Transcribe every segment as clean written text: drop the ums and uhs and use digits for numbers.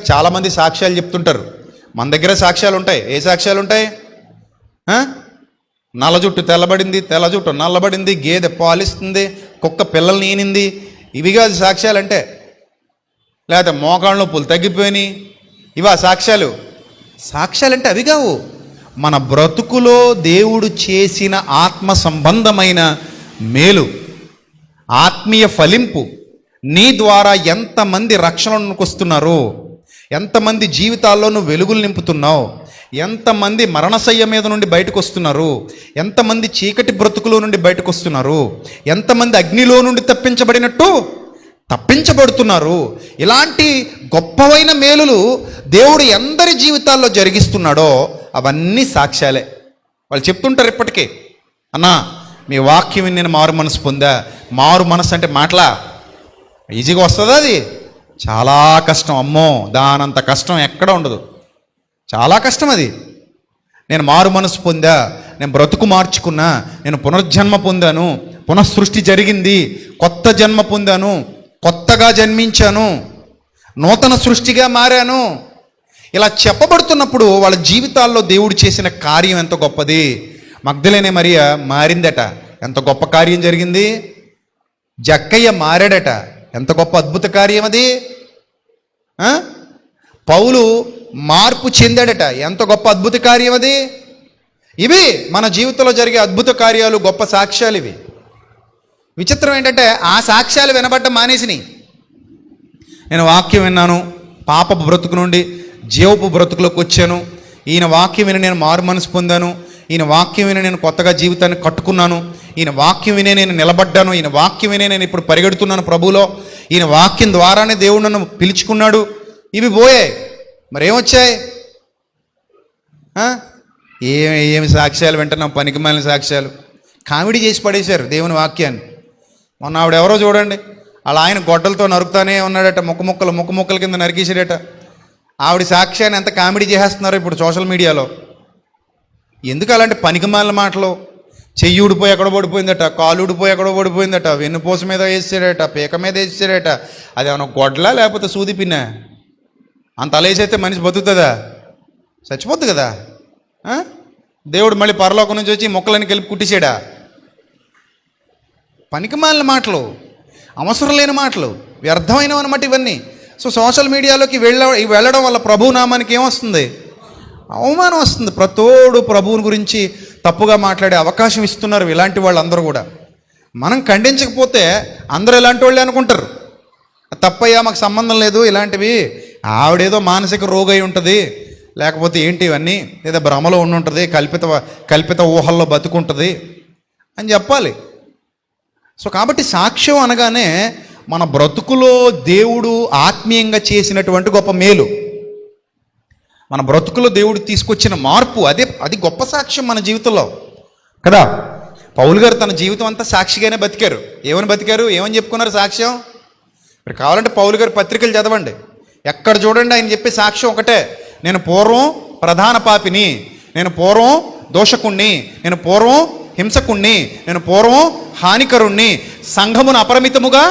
చాలామంది సాక్ష్యాలు చెప్తుంటారు. మన దగ్గర సాక్ష్యాలు ఉంటాయి. ఏ సాక్ష్యాలు ఉంటాయి? నల్ల జుట్టు తెల్లబడింది, తెల్ల జుట్టు నల్లబడింది, గేదె పాలిస్తుంది, కుక్క పిల్లల్ని ఈనింది. ఇవి కాదు సాక్ష్యాలు అంటే. లేకపోతే మోకాళ్ళ నొప్పులు తగ్గిపోయినాయి. ఇవా సాక్ష్యాలు? సాక్ష్యాలంటే అవి కావు. మన బ్రతుకులో దేవుడు చేసిన ఆత్మ సంబంధమైన మేలు, ఆత్మీయ ఫలింపు, నీ ద్వారా ఎంతమంది రక్షణలోకి వస్తున్నారు, ఎంతమంది జీవితాల్లో నువ్వు వెలుగులు నింపుతున్నావు, ఎంతమంది మరణశయ్య మీద నుండి బయటకు వస్తున్నారు, ఎంతమంది చీకటి బ్రతుకులో నుండి బయటకు వస్తున్నారు, ఎంతమంది అగ్నిలో నుండి తప్పించబడుతున్నారు. ఇలాంటి గొప్పవైన మేలులు దేవుడు ఎందరి జీవితాల్లో జరిగిస్తున్నాడో అవన్నీ సాక్ష్యాలే. వాళ్ళు చెప్తుంటారు ఇప్పటికీ, అన్నా మీ వాక్యం విని నేను మారు మనసు పొందా. మారు మనసు అంటే మాటలా? ఈజీగా వస్తుందా? అది చాలా కష్టం. అమ్మో, దానంత కష్టం ఎక్కడ ఉండదు. చాలా కష్టం అది. నేను మారు మనసు పొందా, నేను బ్రతుకు మార్చుకున్నా, నేను పునర్జన్మ పొందాను, పునఃసృష్టి జరిగింది, కొత్త జన్మ పొందాను, కొత్తగా జన్మించాను, నూతన సృష్టిగా మారాను. ఇలా చెప్పబడుతున్నప్పుడు వాళ్ళ జీవితాల్లో దేవుడు చేసిన కార్యం ఎంత గొప్పది. మగ్దలేనే మరియ మారిందట, ఎంత గొప్ప కార్యం జరిగింది. జక్కయ్య మారాడట, ఎంత గొప్ప అద్భుత కార్యం అది. పౌలు మార్పు చెందాడట, ఎంత గొప్ప అద్భుత కార్యం అది. ఇవి మన జీవితంలో జరిగే అద్భుత కార్యాలు, గొప్ప సాక్ష్యాలు ఇవి. విచిత్రం ఏంటంటే ఆ సాక్ష్యాలు వినబడ్డం మానేసినాయి. నేను వాక్యం విన్నాను, పాపపు బ్రతుకు నుండి జీవపు బ్రతుకులోకి వచ్చాను, ఈయన వాక్యం విని నేను మారు మనసు పొందాను, ఈయన వాక్యం విని నేను కొత్తగా జీవితాన్ని కట్టుకున్నాను, ఈయన వాక్యం వినే నేను నిలబడ్డాను, ఈయన వాక్యం వినే నేను ఇప్పుడు పరిగెడుతున్నాను ప్రభువులో, ఈయన వాక్యం ద్వారానే దేవుడు నన్ను పిలుచుకున్నాడు. ఇవి పోయాయి. మరేమొచ్చాయి? ఏమి సాక్ష్యాలు వింటున్నాం, పనికిమాలిన సాక్ష్యాలు. కామెడీ చేసి పడేశారు దేవుని వాక్యాన్ని. మొన్న ఆవిడెవరో చూడండి, అలా ఆయన గొడ్డలతో నరుకుతానే ఉన్నాడట, ముక్క ముక్కల కింద నరికేసాడట. ఆవిడ సాక్ష్యాన్ని ఎంత కామెడీ చేసేస్తున్నారు ఇప్పుడు సోషల్ మీడియాలో. ఎందుకు అలాంటి పనికిమాలిన మాటలు? చెయ్యి ఊడిపోయి ఎక్కడో పడిపోయిందట, కాలు ఊడిపోయి ఎక్కడో పడిపోయిందట, వెన్నుపూస మీద వేసాడట, పీక మీద వేసాడట. అది ఏమైనా గొడ్లా లేకపోతే సూది పిన్న? అంత అలేసైతే మనిషి బతుకుతుందా? చచ్చిపోద్దు కదా. దేవుడు మళ్ళీ పరలోకం నుంచి వచ్చి మొక్కలని కలిపి కుట్టిసాడా? పనికిమాలిన మాటలు, అవసరం లేని మాటలు, వ్యర్థమైనవి అన్నమాట ఇవన్నీ. సో సోషల్ మీడియాలోకి వెళ్ళడం వల్ల ప్రభు నామానికి ఏమొస్తుంది? అవమానం వస్తుంది. ప్రతోడు ప్రభువుని గురించి తప్పుగా మాట్లాడే అవకాశం ఇస్తున్నారు ఇలాంటి వాళ్ళందరూ కూడా. మనం ఖండించకపోతే అందరూ ఇలాంటి వాళ్ళే అనుకుంటారు. తప్పయ్యా, మాకు సంబంధం లేదు, ఇలాంటివి ఆవిడేదో మానసిక రోగై ఉంటుంది, లేకపోతే ఏంటి ఇవన్నీ, లేదా భ్రమలో ఉండుంటుంది, కల్పిత ఊహల్లో బతుకుంటుంది అని చెప్పాలి. సో కాబట్టి సాక్ష్యం అనగానే మన బ్రతుకులో దేవుడు ఆత్మీయంగా చేసినటువంటి గొప్ప మేలు, మన బ్రతుకులో దేవుడు తీసుకొచ్చిన మార్పు, అది గొప్ప సాక్ష్యం మన జీవితంలో కదా. పౌలు గారు తన జీవితం అంతా సాక్షిగానే బతికారు. ఏమని చెప్పుకున్నారు సాక్ష్యం? మీరు కావాలంటే పౌలు గారి పత్రికలు చదవండి, ఎక్కడ చూడండి ఆయన చెప్పే సాక్ష్యం ఒకటే. నేను పూర్వం ప్రధాన పాపిని, నేను పూర్వం దోషకుణ్ణి, నేను పూర్వం హింసకుణ్ణి, నేను పూర్వం హానికరుణ్ణి, సంఘమును అపరిమితముగా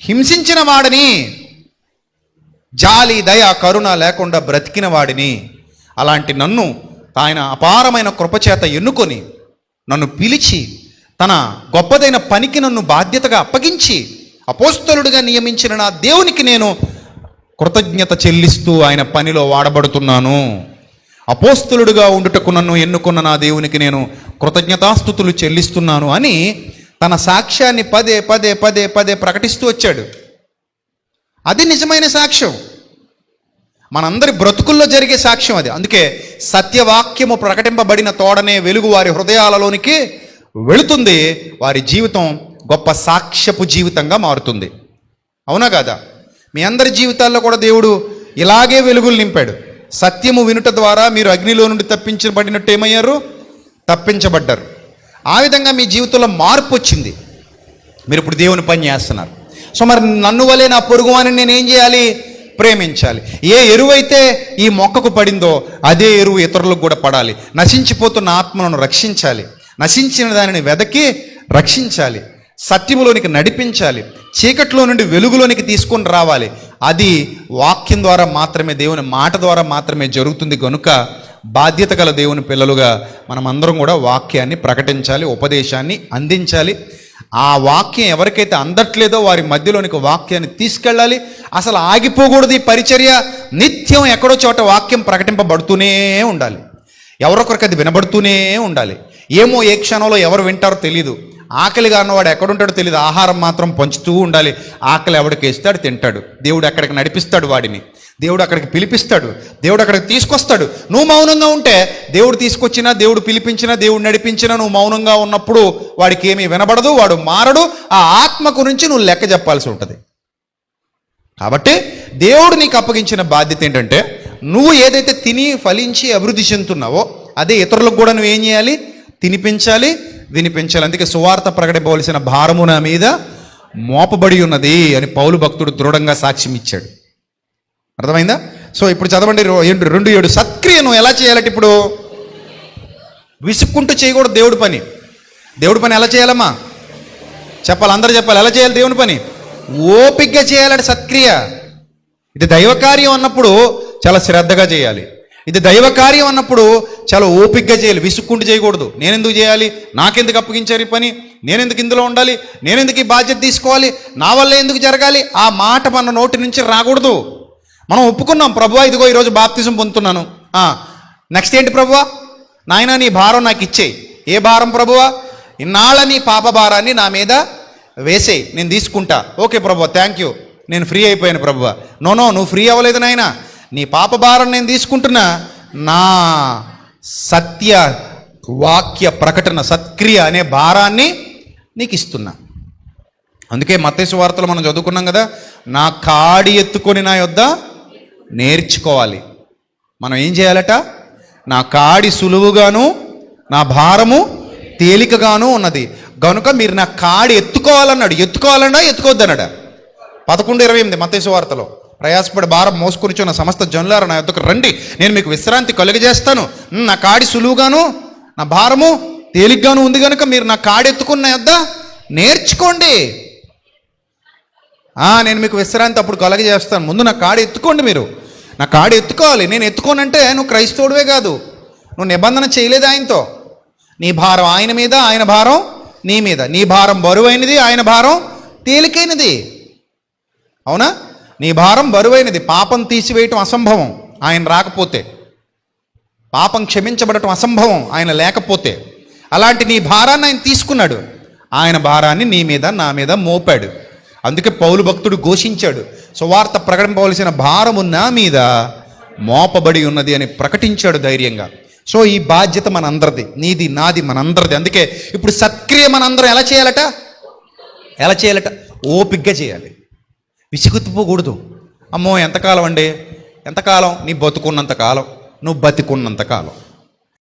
హింసించిన వాడిని, జాలి దయ కరుణ లేకుండా బ్రతికిన వాడిని. అలాంటి నన్ను ఆయన అపారమైన కృపచేత ఎన్నుకొని నన్ను పిలిచి తన గొప్పదైన పనికి నన్ను బాధ్యతగా అప్పగించి అపోస్తలుడిగా నియమించిన నా దేవునికి నేను కృతజ్ఞత చెల్లిస్తూ ఆయన పనిలో వాడబడుతున్నాను. అపోస్తలుడిగా ఉండుటకు నన్ను ఎన్నుకున్న నా దేవునికి నేను కృతజ్ఞతాస్తుతులు చెల్లిస్తున్నాను అని తన సాక్ష్యాన్ని పదే ప్రకటిస్తూ వచ్చాడు. అది నిజమైన సాక్ష్యం, మనందరి బ్రతుకుల్లో జరిగే సాక్ష్యం అది. అందుకే సత్యవాక్యము ప్రకటింపబడిన తోడనే వెలుగు వారి హృదయాలలోనికి వెళుతుంది, వారి జీవితం గొప్ప సాక్ష్యపు జీవితంగా మారుతుంది. అవునా కాదా? మీ అందరి జీవితాల్లో కూడా దేవుడు ఇలాగే వెలుగులు నింపాడు. సత్యము వినుట ద్వారా మీరు అగ్నిలో నుండి తప్పించబడినట్టు ఏమయ్యారు? తప్పించబడ్డారు. ఆ విధంగా మీ జీవితంలో మార్పు వచ్చింది. మీరు ఇప్పుడు దేవుని పని చేస్తున్నారు. సో మరి నన్ను వలే నా పొరుగువాని నేను ఏం చేయాలి? ప్రేమించాలి. ఏ ఎరువైతే ఈ మొక్కకు పడిందో అదే ఎరువు ఇతరులకు కూడా పడాలి. నశించిపోతున్న ఆత్మను రక్షించాలి, నశించిన దానిని వెదకి రక్షించాలి, సత్యములోనికి నడిపించాలి, చీకట్లో నుండి వెలుగులోనికి తీసుకొని రావాలి. అది వాక్యం ద్వారా మాత్రమే, దేవుని మాట ద్వారా మాత్రమే జరుగుతుంది. కనుక బాధ్యత గల దేవుని పిల్లలుగా మనమందరం కూడా వాక్యాన్ని ప్రకటించాలి, ఉపదేశాన్ని అందించాలి. ఆ వాక్యం ఎవరికైతే అందట్లేదో వారి మధ్యలోనికి వాక్యాన్ని తీసుకెళ్ళాలి. అసలు ఆగిపోకూడదు ఈ పరిచర్య. నిత్యం ఎక్కడో చోట వాక్యం ప్రకటింపబడుతూనే ఉండాలి. ఎవరొకరికి అది వినబడుతూనే ఉండాలి. ఏమో ఏ క్షణంలో ఎవరు వింటారో తెలీదు. ఆకలిగా ఉన్నవాడు ఎక్కడుంటాడో తెలియదు, ఆహారం మాత్రం పంచుతూ ఉండాలి. ఆకలి ఎవడికి వేస్తాడు తింటాడు. దేవుడు అక్కడికి నడిపిస్తాడు వాడిని, దేవుడు అక్కడికి పిలిపిస్తాడు, దేవుడు అక్కడికి తీసుకొస్తాడు. నువ్వు మౌనంగా ఉంటే దేవుడు తీసుకొచ్చినా, దేవుడు పిలిపించినా, దేవుడు నడిపించినా, నువ్వు మౌనంగా ఉన్నప్పుడు వాడికి ఏమీ వినబడదు, వాడు మారడు. ఆ ఆత్మ గురించి నువ్వు లెక్క చెప్పాల్సి ఉంటుంది. కాబట్టి దేవుడు నీకు అప్పగించిన బాధ్యత ఏంటంటే, నువ్వు ఏదైతే తిని ఫలించి అభివృద్ధి చెందుతున్నావో అదే ఇతరులకు కూడా నువ్వు ఏం చేయాలి? తినిపించాలి, వినిపించాలి. అందుకే సువార్త ప్రకటింపవలసిన భారము నా మీద మోపబడి ఉన్నది అని పౌలు భక్తుడు దృఢంగా సాక్ష్యం ఇచ్చాడు. అర్థమైందా? సో ఇప్పుడు చదవండి 2:7. సత్క్రియ నువ్వు ఎలా చేయాలంటే, ఇప్పుడు విసుక్కుంటూ చేయకూడదు దేవుడి పని. దేవుడి పని ఎలా చేయాలమ్మా చెప్పాలి, అందరూ చెప్పాలి. ఎలా చేయాలి దేవుని పని? ఓపికగా చేయాలంటే సత్క్రియ. ఇది దైవకార్యం అన్నప్పుడు చాలా శ్రద్ధగా చేయాలి. ఇది దైవ కార్యం అన్నప్పుడు చాలా ఓపికగా చేయాలి, విసుక్కుంటూ చేయకూడదు. నేనెందుకు చేయాలి, నాకెందుకు అప్పగించారు ఈ పని, నేనెందుకు ఇందులో ఉండాలి, నేనెందుకు ఈ బాధ్యత తీసుకోవాలి, నా వల్ల ఎందుకు జరగాలి, ఆ మాట మన నోటి నుంచి రాకూడదు. మనం ఒప్పుకున్నాం, ప్రభువా ఇదిగో ఈరోజు బాప్తిజం పొందుతున్నాను. నెక్స్ట్ ఏంటి ప్రభువా? నాయనా నీ భారం నాకు ఇచ్చేయి. ఏ భారం ప్రభువా? ఇన్నాళ్ళ నీ పాప భారాన్ని నా మీద వేసేయి, నేను తీసుకుంటా. ఓకే ప్రభువా, థ్యాంక్ యూ, నేను ఫ్రీ అయిపోయాను ప్రభువా. నో నువ్వు ఫ్రీ అవ్వలేదు నాయనా, నీ పాప భారం నేను తీసుకుంటున్నా. నా సత్య వాక్య ప్రకటన, సత్క్రియ అనే భారాన్ని నీకు ఇస్తున్నా. అందుకే మత్తయి సువార్తలో మనం చదువుకున్నాం కదా, నా కాడి ఎత్తుకొని నా యొద్ద నేర్చుకోవాలి. మనం ఏం చేయాలట? నా కాడి సులువుగాను నా భారము తేలికగాను ఉన్నది, కనుక మీరు నా కాడి ఎత్తుకోవాలన్నాడు. ఎత్తుకోవాలన్నా ఎత్తుకోవద్దన్నాడా? 11:28 మత్తయి సువార్తలో, ప్రయాసపడి భారం మోసుకొనిచున్న సమస్త జనులారా నా యొద్దకు రండి, నేను మీకు విశ్రాంతి కలుగజేస్తాను. నా కాడి సులువుగాను నా భారము తేలిగ్గాను ఉంది కనుక మీరు నా కాడి ఎత్తుకున్న యొద్ద నేర్చుకోండి. నేను మీకు విశ్రాంతి అప్పుడు కలుగజేస్తాను. ముందు నా కాడి ఎత్తుకోండి. మీరు నా కాడి ఎత్తుకోవాలి. నేను ఎత్తుకోనంటే నువ్వు క్రైస్తవుడివే కాదు, నువ్వు నిబంధన చేయలేదు ఆయనతో. నీ భారం ఆయన మీద, ఆయన భారం నీ మీద. నీ భారం బరువైనది, ఆయన భారం తేలికైనది. అవునా? నీ భారం బరువైనది. పాపం తీసివేయటం అసంభవం ఆయన రాకపోతే, పాపం క్షమించబడటం అసంభవం ఆయన లేకపోతే. అలాంటి నీ భారాన్ని ఆయన తీసుకున్నాడు, ఆయన భారాన్ని నీ మీద నా మీద మోపాడు. అందుకే పౌలు భక్తుడు ఘోషించాడు, సువార్త ప్రకటింపవలసిన భారము నా మీద మోపబడి ఉన్నది అని ప్రకటించాడు ధైర్యంగా. సో ఈ బాధ్యత మనందరిది, నీది నాది, మనందరిది. అందుకే ఇప్పుడు సత్క్రియ మనందరం ఎలా చేయాలట? ఓపికగా చేయాలి, విసుగుతుపోకూడదు. అమ్మో ఎంతకాలం అండి? ఎంతకాలం? నీ బతుకున్నంతకాలం, నువ్వు బతికున్నంతకాలం.